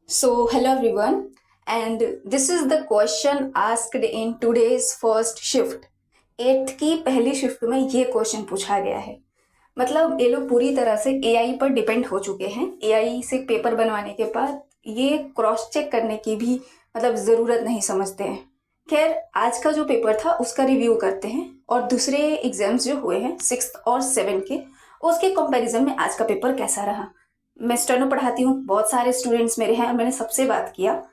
So, hello everyone, and this is the question asked in today's first shift. 8th की पहली shift में ये question पूछा गया है। मतलब ये लोग पूरी तरह से एआई पर डिपेंड हो चुके हैं। एआई से पेपर बनवाने के बाद ये क्रॉस चेक करने की भी मतलब ज़रूरत नहीं समझते हैं। खैर, आज का जो पेपर था उसका रिव्यू करते हैं और दूसरे एग्जाम्स जो हुए हैं 6th और 7th के, उसके कंपैरिजन में आज का पेपर कैसा रहा। मैं स्टेनो पढ़ाती हूँ, बहुत सारे स्टूडेंट्स मेरे हैं और मैंने सबसे बात किया।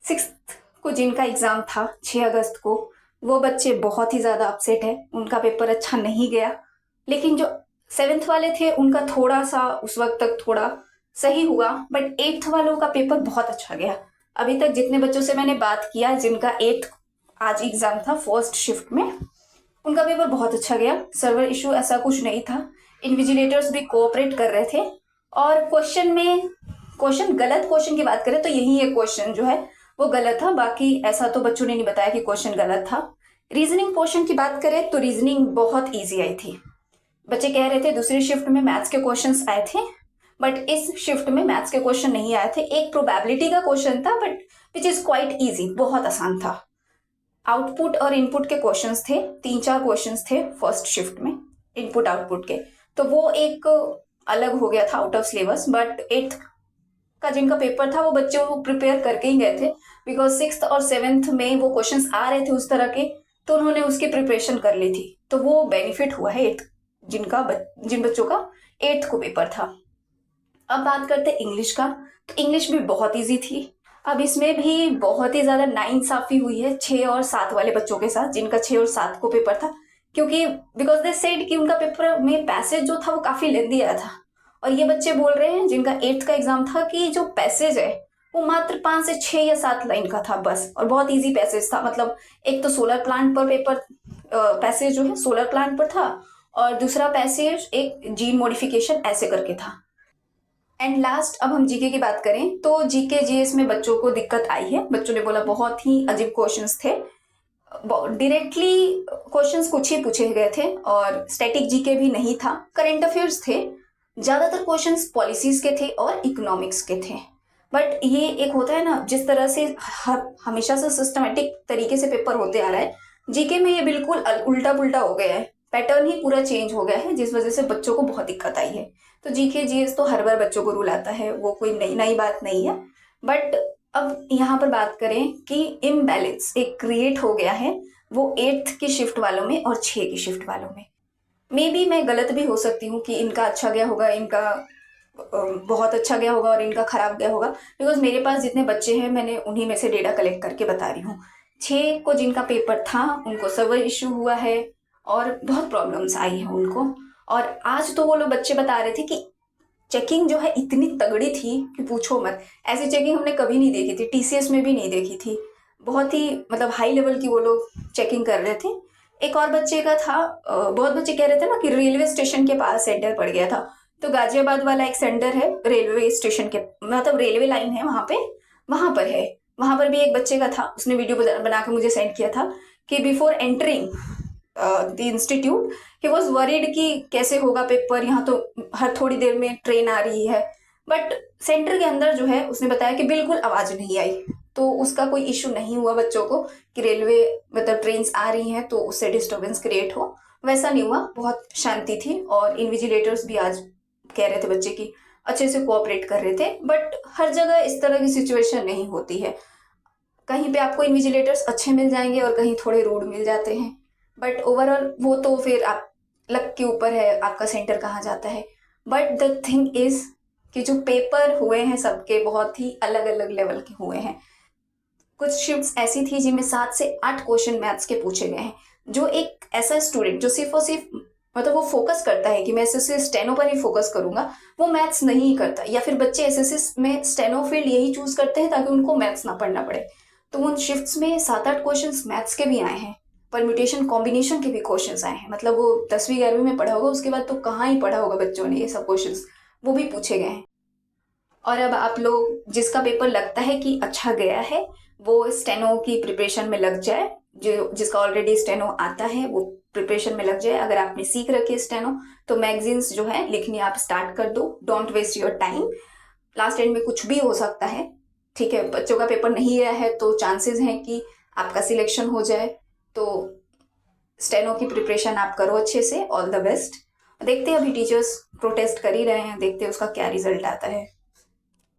6th को जिनका एग्ज़ाम था 6 अगस्त को, वो बच्चे बहुत ही ज़्यादा अपसेट है, उनका पेपर अच्छा नहीं गया। लेकिन जो 7th वाले थे उनका थोड़ा सा उस वक्त तक थोड़ा सही हुआ, बट 8th वालों का पेपर बहुत अच्छा गया। अभी तक जितने बच्चों से मैंने बात किया जिनका 8th आज एग्ज़ाम था फर्स्ट शिफ्ट में, उनका पेपर बहुत अच्छा गया। सर्वर इशू ऐसा कुछ नहीं था, इन्विजिलेटर्स भी कोऑपरेट कर रहे थे। और गलत क्वेश्चन की बात करें तो यही एक क्वेश्चन जो है वो गलत था, बाकी ऐसा तो बच्चों ने नहीं बताया कि क्वेश्चन गलत था। रीजनिंग पोर्शन की बात करें तो रीजनिंग बहुत ईजी आई थी। बच्चे कह रहे थे दूसरी शिफ्ट में मैथ्स के क्वेश्चंस आए थे, बट इस शिफ्ट में मैथ्स के क्वेश्चन नहीं आए थे। एक प्रोबेबिलिटी का क्वेश्चन था but which is quite easy, बहुत आसान था। आउटपुट और इनपुट के क्वेश्चंस थे, 3-4 क्वेश्चंस थे फर्स्ट शिफ्ट में इनपुट आउटपुट के, तो वो एक अलग हो गया था out of syllabus. But 8th का जिनका पेपर था वो बच्चे वो प्रिपेयर करके ही गए थे, बिकॉज 6th और 7th में वो क्वेश्चंस आ रहे थे उस तरह के, तो उन्होंने उसकी प्रिपरेशन कर ली थी, तो वो बेनिफिट हुआ है 8th जिन बच्चों का 8th को पेपर था। अब बात करते हैं इंग्लिश का, तो इंग्लिश भी बहुत ईजी थी। अब इसमें भी बहुत ही ज्यादा नाइंसाफी हुई है 6 और 7 वाले बच्चों के साथ, जिनका 6 और 7 को पेपर था, क्योंकि बिकॉज दे सेड कि उनका पेपर में पैसेज जो था वो काफी लेंदी आया था, और ये बच्चे बोल रहे हैं जिनका 8th का एग्जाम था कि जो पैसेज है वो मात्र 5 से 6 या 7 लाइन का था बस, और बहुत इजी पैसेज था। मतलब एक तो सोलर प्लांट पर पेपर पैसेज जो है सोलर प्लांट पर था, और दूसरा पैसेज एक जीन मॉडिफिकेशन ऐसे करके था। एंड लास्ट, अब हम जीके की बात करें तो जीके जीएस में बच्चों को दिक्कत आई है। बच्चों ने बोला बहुत ही अजीब क्वेश्चंस थे, डायरेक्टली क्वेश्चंस कुछ ही पूछे गए थे, और स्टैटिक जीके भी नहीं था, करंट अफेयर्स थे। ज्यादातर क्वेश्चंस पॉलिसीज के थे और इकोनॉमिक्स के थे। बट ये एक होता है ना, जिस तरह से हमेशा से सिस्टमेटिक तरीके से पेपर होते आ रहा है, जीके में ये बिल्कुल उल्टा पुल्टा हो गया है, पैटर्न ही पूरा चेंज हो गया है, जिस वजह से बच्चों को बहुत दिक्कत आई है। तो जीके जीएस तो हर बार बच्चों को रूल आता है, वो कोई नई नई बात नहीं है। बट अब यहाँ पर बात करें कि इम्बैलेंस एक क्रिएट हो गया है, वो 8th की शिफ्ट वालों में और 6 की शिफ्ट वालों में। मे बी मैं गलत भी हो सकती हूँ कि इनका अच्छा गया होगा, इनका बहुत अच्छा गया होगा और इनका खराब गया होगा, बिकॉज मेरे पास जितने बच्चे हैं मैंने उन्हीं में से डेटा कलेक्ट करके बता रही हूँ। 6 को जिनका पेपर था उनको सर्वर इश्यू हुआ है और बहुत प्रॉब्लम्स आई है उनको। और आज तो वो लोग बच्चे बता रहे थे कि चेकिंग जो है इतनी तगड़ी थी कि पूछो मत, ऐसी चेकिंग हमने कभी नहीं देखी थी, टीसीएस में भी नहीं देखी थी। बहुत ही मतलब हाई लेवल की वो लोग चेकिंग कर रहे थे। एक और बच्चे का था, बहुत बच्चे कह रहे थे ना कि रेलवे स्टेशन के पास सेंटर पड़ गया था, तो गाजियाबाद वाला एक सेंटर है रेलवे स्टेशन के, मतलब रेलवे लाइन है वहां पे, वहां पर है। वहां पर भी एक बच्चे का था, उसने वीडियो बना के मुझे सेंड किया था कि before entering the institute he was worried कि कैसे होगा पेपर, यहाँ तो हर थोड़ी देर में ट्रेन आ रही है। बट सेंटर के अंदर जो है उसने बताया कि बिल्कुल आवाज नहीं आई, तो उसका कोई इशू नहीं हुआ बच्चों को कि रेलवे मतलब ट्रेन आ रही हैं तो उससे डिस्टर्बेंस क्रिएट हो, वैसा नहीं हुआ, बहुत शांति थी। और इन्विजिलेटर्स भी आज कह रहे थे बच्चे की अच्छे से कोऑपरेट कर रहे थे। बट हर जगह इस तरह की सिचुएशन नहीं होती है, कहीं पे आपको इन्विजिलेटर्स अच्छे मिल जाएंगे और कहीं थोड़े रूड मिल जाते हैं। बट ओवरऑल वो तो फिर आप लक के ऊपर है आपका सेंटर कहाँ जाता है। बट द थिंग इज कि जो पेपर हुए हैं सबके बहुत ही अलग अलग लेवल के हुए हैं। कुछ शिफ्ट्स ऐसी थी जिनमें 7 से 8 क्वेश्चन मैथ्स के पूछे गए हैं। जो एक ऐसा स्टूडेंट जो सिर्फ और सिर्फ मतलब वो फोकस करता है कि मैं एसएससी स्टेनो पर ही फोकस करूंगा, वो मैथ्स नहीं करता, या फिर बच्चे एसएससी में स्टेनो फील्ड यही चूज करते हैं ताकि उनको मैथ्स ना पढ़ना पड़े। तो उन शिफ्ट्स में 7-8 क्वेश्चंस मैथ्स के भी आए हैं, परम्यूटेशन कॉम्बिनेशन के भी क्वेश्चंस आए हैं। मतलब वो 10वीं 11वीं में पढ़ा होगा, उसके बाद तो कहाँ ही पढ़ा होगा बच्चों ने ये सब क्वेश्चंस, वो भी पूछे गए हैं। और अब आप लोग जिसका पेपर लगता है कि अच्छा गया है वो स्टेनो की प्रिपरेशन में लग जाए, जो जिसका ऑलरेडी स्टेनो आता है वो प्रिपरेशन में लग जाए। अगर आपने सीख रखी है स्टेनो तो मैगजीन्स जो है लिखनी आप स्टार्ट कर दो, don't waste your time, last end में कुछ भी हो सकता है। ठीक है, बच्चों का पेपर नहीं गया है तो चांसेस हैं कि आपका सिलेक्शन हो जाए। तो स्टेनो की प्रिपरेशन आप करो अच्छे से, ऑल द बेस्ट। देखते हैं, अभी टीचर्स प्रोटेस्ट कर ही रहे हैं, देखते हैं उसका क्या रिजल्ट आता है।